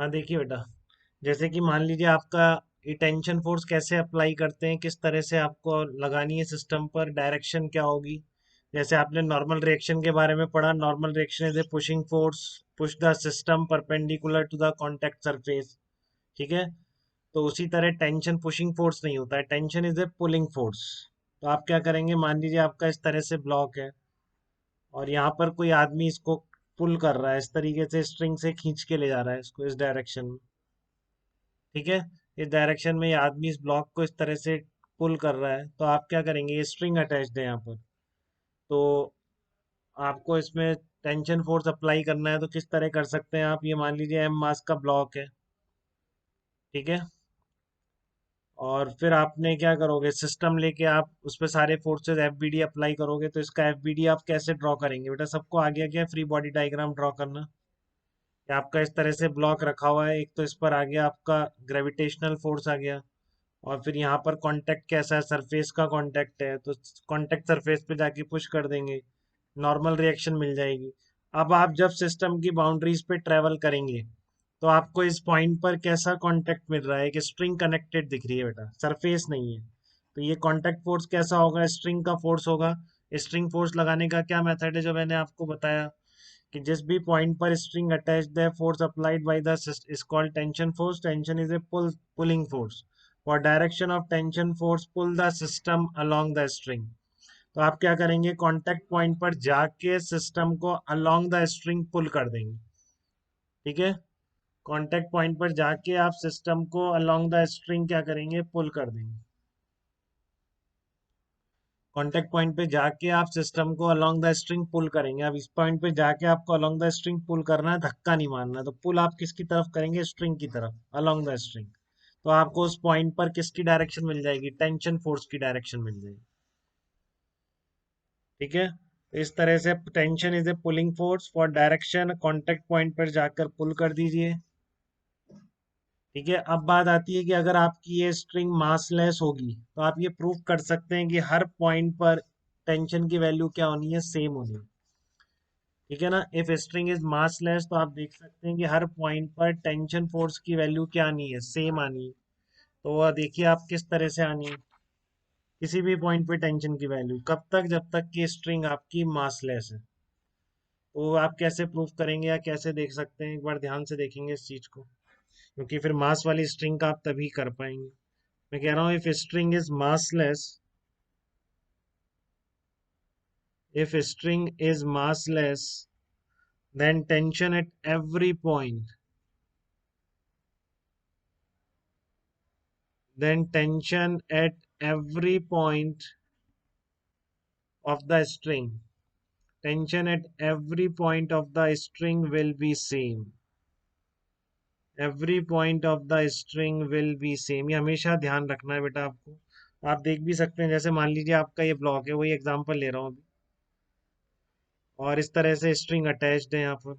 हाँ देखिए बेटा, जैसे कि मान लीजिए आपका ये टेंशन फोर्स कैसे अप्लाई करते हैं, किस तरह से आपको लगानी है सिस्टम पर, डायरेक्शन क्या होगी। जैसे आपने नॉर्मल रिएक्शन के बारे में पढ़ा, normal reaction is a pushing force push the system perpendicular to the contact surface. ठीक है। तो उसी तरह टेंशन पुशिंग फोर्स नहीं होता है, tension is a pulling force. तो आप क्या करेंगे, मान लीजिए आपका इस तरह से ब्लॉक है और यहाँ पर कोई आदमी इसको पुल कर रहा है, इस तरीके से स्ट्रिंग से खींच के ले जा रहा है इसको इस डायरेक्शन में। ठीक है। इस डायरेक्शन में ये आदमी इस ब्लॉक को इस तरह से पुल कर रहा है, तो आप क्या करेंगे, ये स्ट्रिंग अटैच्ड है यहाँ पर। तो आपको इसमें टेंशन फोर्स अप्लाई करना है, तो किस तरह कर सकते हैं आप, ये मान लीजिए एम मास का ब्लॉक है। ठीक है। और फिर आपने क्या करोगे, सिस्टम लेके आप उस पर सारे फोर्सेस एफबीडी अप्लाई करोगे। तो इसका एफबीडी आप कैसे ड्रॉ करेंगे बेटा, सबको आ गया क्या फ्री बॉडी डायग्राम ड्रॉ करना। कि आपका इस तरह से ब्लॉक रखा हुआ है, एक तो इस पर आ गया आपका ग्रेविटेशनल फोर्स आ गया, और फिर यहाँ पर कांटेक्ट कैसा है, सरफेस का कांटेक्ट है, तो कांटेक्ट सरफेस पे जाके पुश कर देंगे, नॉर्मल रिएक्शन मिल जाएगी। अब आप जब सिस्टम की बाउंड्रीज पे ट्रेवल करेंगे, तो आपको इस पॉइंट पर कैसा कांटेक्ट मिल रहा है, कि स्ट्रिंग कनेक्टेड दिख रही है बेटा, सरफेस नहीं है। तो ये कांटेक्ट फोर्स कैसा होगा, स्ट्रिंग का फोर्स होगा। स्ट्रिंग फोर्स लगाने का क्या मेथड है, जो मैंने आपको बताया, कि जिस भी पॉइंट पर स्ट्रिंग अटैच्ड है, force applied by the is called tension force. Tension is a pulling force. For direction of tension force pull the system along the string. तो आप क्या करेंगे, कांटेक्ट पॉइंट पर जाके सिस्टम को अलोंग द स्ट्रिंग पुल कर देंगे। ठीक है। कांटेक्ट पॉइंट पर जाके आप सिस्टम को अलोंग द स्ट्रिंग क्या करेंगे, पुल कर देंगे। कांटेक्ट पॉइंट पे जाके आप सिस्टम को अलोंग द स्ट्रिंग पुल करेंगे। अब इस पॉइंट पे जाके आपको अलोंग द स्ट्रिंग पुल करना है, धक्का नहीं मारना। तो पुल आप किसकी तरफ करेंगे, स्ट्रिंग की तरफ, अलोंग द स्ट्रिंग। तो आपको उस पॉइंट पर किसकी डायरेक्शन मिल जाएगी, टेंशन फोर्स की डायरेक्शन मिल जाएगी। ठीक है। तो इस तरह से tension is a pulling force, for direction contact point पर जाकर पुल कर दीजिए। ठीक है। अब बात आती है कि अगर आपकी ये स्ट्रिंग मासलेस होगी, तो आप ये प्रूव कर सकते हैं कि हर पॉइंट पर टेंशन की वैल्यू क्या होनी है, सेम होनी है। ठीक है ना। इफ स्ट्रिंग इज मासलेस, तो आप देख सकते हैं कि हर पॉइंट पर टेंशन फोर्स की वैल्यू क्या आनी है, सेम आनी है। तो वह देखिए आप किस तरह से आनी है, किसी भी पॉइंट पे टेंशन की वैल्यू कब तक, जब तक कि स्ट्रिंग आपकी मासलेस है। तो आप कैसे प्रूव करेंगे या कैसे देख सकते हैं, एक बार ध्यान से देखेंगे इस चीज को, क्योंकि फिर मास वाली स्ट्रिंग का आप तभी कर पाएंगे। मैं कह रहा हूँ, if string is massless, if string is massless, then tension at every point, then tension at every point of the string, tension at every point of the string will be same, every point of the string will be same। ये हमेशा ध्यान रखना है बेटा आपको। आप देख भी सकते हैं, जैसे मान लीजिए आपका ये ब्लॉक है, वही एग्जांपल ले रहा हूँ अभी, और इस तरह से स्ट्रिंग अटैच्ड है यहाँ पर।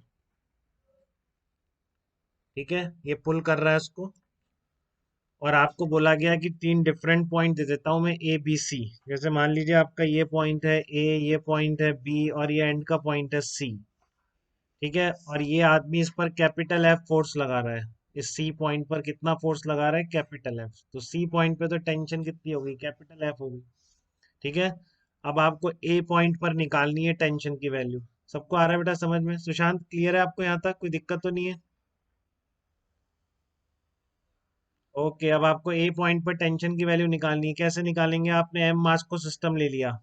ठीक है। ये पुल कर रहा है उसको, और आपको बोला गया कि तीन डिफरेंट पॉइंट दे देता हूं मैं, ए बी सी। जैसे मान लीजिए आपका ये पॉइंट है ए, ये पॉइंट है बी, और ये एंड का पॉइंट है सी। ठीक है। और ये आदमी इस पर कैपिटल एफ फोर्स लगा रहा है, इस सी पॉइंट पर कितना फोर्स लगा रहा है, कैपिटल एफ। तो सी पॉइंट पे तो टेंशन कितनी होगी, कैपिटल एफ होगी। ठीक है। अब आपको ए पॉइंट पर निकालनी है टेंशन की वैल्यू। सबको आ रहा है बेटा समझ में, सुशांत क्लियर है आपको, यहाँ तक कोई दिक्कत तो नहीं है। ओके। अब आपको ए पॉइंट पर टेंशन की वैल्यू निकालनी है, कैसे निकालेंगे, आपने एम मास को सिस्टम ले लिया।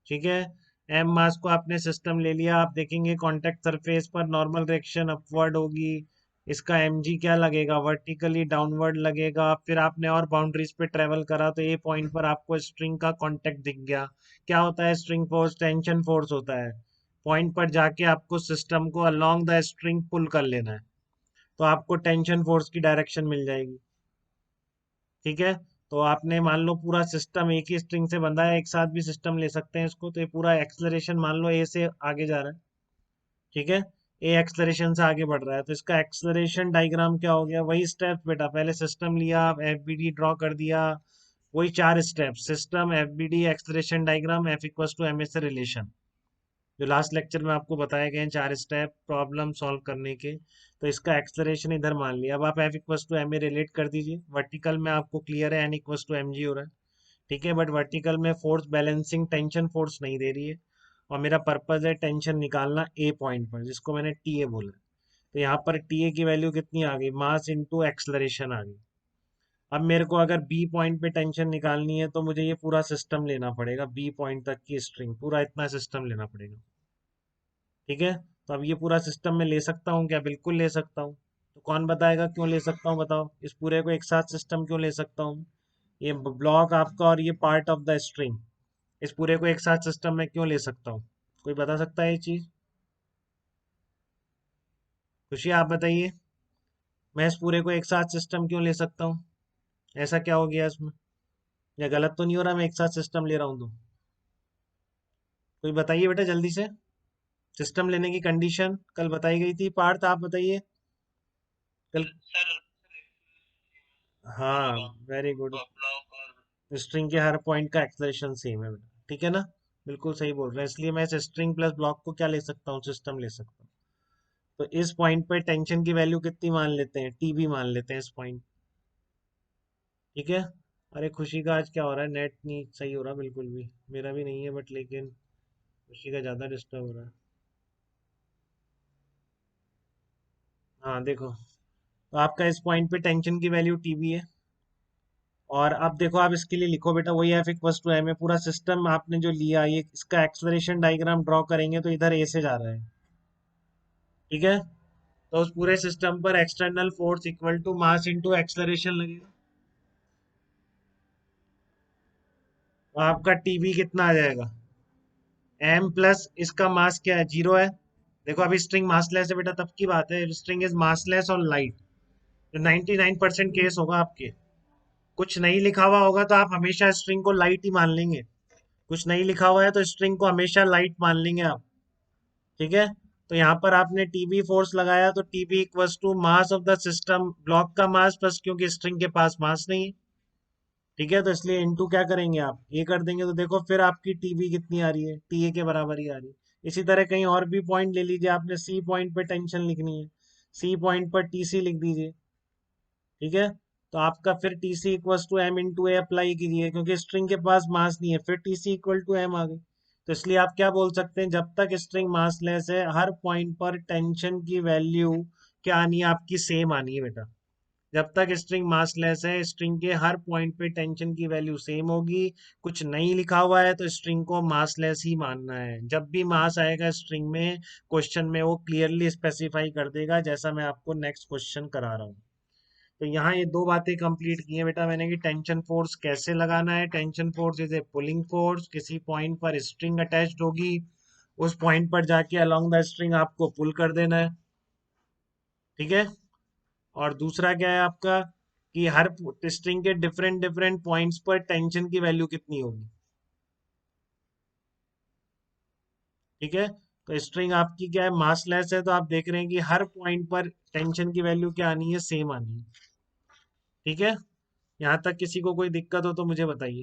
ठीक है। एम मास को आपने सिस्टम ले लिया, आप देखेंगे कांटेक्ट सरफेस पर नॉर्मल रिएक्शन अपवर्ड होगी। इसका एम जी क्या लगेगा, वर्टिकली डाउनवर्ड लगेगा। फिर आपने और बाउंड्रीज पे ट्रेवल करा, तो ए पॉइंट पर आपको स्ट्रिंग का कांटेक्ट दिख गया। क्या होता है स्ट्रिंग फोर्स, टेंशन फोर्स होता है। पॉइंट पर जाके आपको सिस्टम को अलोंग द स्ट्रिंग पुल कर लेना है, तो आपको टेंशन फोर्स की डायरेक्शन मिल जाएगी। ठीक है। तो आपने मान लो पूरा सिस्टम एक ही स्ट्रिंग से बंधा है, एक साथ भी सिस्टम ले सकते हैं इसको। तो ये पूरा एक्सलरेशन मान लो ए से आगे जा रहा है। ठीक है। ए एक्सलरेशन से आगे बढ़ रहा है, तो इसका एक्सलरेशन डायग्राम क्या हो गया, वही स्टेप बेटा, पहले सिस्टम लिया, एफ बी डी ड्रॉ कर दिया। वही चार step, system, F B D, acceleration diagram, F equals to M S से रिलेशन, जो लास्ट लेक्चर में आपको बताए गए हैं चार स्टेप प्रॉब्लम सॉल्व करने के। तो इसका एक्सलरेशन इधर मान लिया। अब आप F equals to M A relate कर दीजिए। वर्टिकल में आपको क्लियर है N equals to M G हो रहा है, ठीक है, बट वर्टिकल में फोर्स बैलेंसिंग टेंशन फोर्स नहीं दे रही है, और मेरा पर्पज है टेंशन निकालना ए पॉइंट पर, जिसको मैंने टी ए बोला। तो यहाँ पर टी ए की वैल्यू कितनी आ गई, मास इंटू एक्सलरेशन आ गई। अब मेरे को अगर बी पॉइंट पे टेंशन निकालनी है तो मुझे ये पूरा सिस्टम लेना पड़ेगा, बी पॉइंट तक की स्ट्रिंग पूरा इतना सिस्टम लेना पड़ेगा, ठीक है। तो अब ये पूरा सिस्टम मैं ले सकता हूँ क्या, बिल्कुल ले सकता हूँ। तो कौन बताएगा क्यों ले सकता हूँ, बताओ, इस पूरे को एक साथ सिस्टम क्यों ले सकता हूँ। ये ब्लॉक आपका और ये पार्ट ऑफ द स्ट्रिंग, इस पूरे को एक साथ सिस्टम में क्यों ले सकता हूँ, कोई बता सकता है ये चीज। खुशी आप बताइए, मैं इस पूरे को एक साथ सिस्टम क्यों ले सकता हूँ, ऐसा क्या हो गया इसमें, या गलत तो नहीं हो रहा मैं एक साथ सिस्टम ले रहा हूँ तो। कोई बताइए बेटा जल्दी से, सिस्टम लेने की कंडीशन कल बताई गई थी, पार्थ आप बताइए कल। हाँ, वेरी गुड। स्ट्रिंग के हर पॉइंट का एक्सलेशन सेम है बेटा, ठीक है ना, बिल्कुल सही बोल रहे हैं। इसलिए मैं इस स्ट्रिंग प्लस ब्लॉक को क्या ले सकता हूँ, सिस्टम ले सकता हूँ। तो इस पॉइंट पे टेंशन की वैल्यू कितनी मान लेते हैं, टी भी मान लेते हैं इस पॉइंट, ठीक है। अरे खुशी का आज क्या हो रहा है, नेट नहीं सही हो रहा बिल्कुल भी, मेरा भी नहीं है बट लेकिन खुशी का ज़्यादा डिस्टर्ब हो रहा है। हाँ देखो, तो आपका इस पॉइंट पे टेंशन की वैल्यू टी भी है। और अब देखो आप इसके लिए लिखो बेटा, वही एफ इक्वल्स टू एम है, पूरा सिस्टम आपने जो लिया, ये इसका एक्सलरेशन डायग्राम ड्रॉ करेंगे तो इधर ए से जा रहा है, ठीक है। तो उस पूरे सिस्टम पर external force equal to mass into acceleration लगेगा। तो आपका टीबी कितना आ जाएगा, एम प्लस इसका मास क्या है, जीरो है। देखो अभी स्ट्रिंग मासलेस है बेटा, तब की बात है, स्ट्रिंग इज मासलेस और लाइट, तो 99% केस होगा आपके। कुछ नहीं लिखा हुआ होगा तो आप हमेशा स्ट्रिंग को लाइट ही मान लेंगे, कुछ नहीं लिखा हुआ है तो स्ट्रिंग को हमेशा लाइट मान लेंगे आप, ठीक है। तो यहाँ पर आपने टीबी फोर्स लगाया तो TB equals to mass of the system, block का मास प्लस, क्योंकि स्ट्रिंग के पास मास नहीं है, ठीक है, तो इसलिए इनटू क्या करेंगे आप, ये कर देंगे, तो देखो फिर आपकी टीबी कितनी आ रही है, टीए के बराबर ही आ रही है। इसी तरह कहीं और भी पॉइंट ले लीजिए, आपने सी पॉइंट पे टेंशन लिखनी है, सी पॉइंट पर टीसी लिख दीजिए, ठीक है। तो आपका फिर T C equal to M into A apply कीजिए, क्योंकि स्ट्रिंग के पास मास नहीं है, फिर T C equal to M आ गई। तो इसलिए आप क्या बोल सकते हैं, जब तक स्ट्रिंग मासलेस है हर पॉइंट पर टेंशन की वैल्यू क्या आनी है, आपकी सेम आनी है बेटा। जब तक स्ट्रिंग मासलेस है स्ट्रिंग के हर पॉइंट पे टेंशन की वैल्यू सेम होगी। कुछ नहीं लिखा हुआ है तो स्ट्रिंग को मासलेस ही मानना है, जब भी मास आएगा स्ट्रिंग में क्वेश्चन में वो क्लियरली स्पेसिफाई कर देगा, जैसा मैं आपको नेक्स्ट क्वेश्चन करा रहा हूँ। तो यहाँ ये दो बातें कंप्लीट की हैं बेटा मैंने, कि टेंशन फोर्स कैसे लगाना है। Tension force is a pulling force, किसी पॉइंट पर स्ट्रिंग अटैच्ड होगी, उस पॉइंट पर जाके अलोंग द स्ट्रिंग आपको पुल कर देना है, ठीक है। और दूसरा क्या है आपका, कि हर स्ट्रिंग के डिफरेंट डिफरेंट पॉइंट्स पर टेंशन की वैल्यू कितनी होगी, ठीक है। तो स्ट्रिंग आपकी क्या है, मासलेस है, तो आप देख रहे हैं कि हर पॉइंट पर टेंशन की वैल्यू क्या आनी है, सेम आनी है, ठीक है। यहाँ तक किसी को कोई दिक्कत हो तो मुझे बताइए।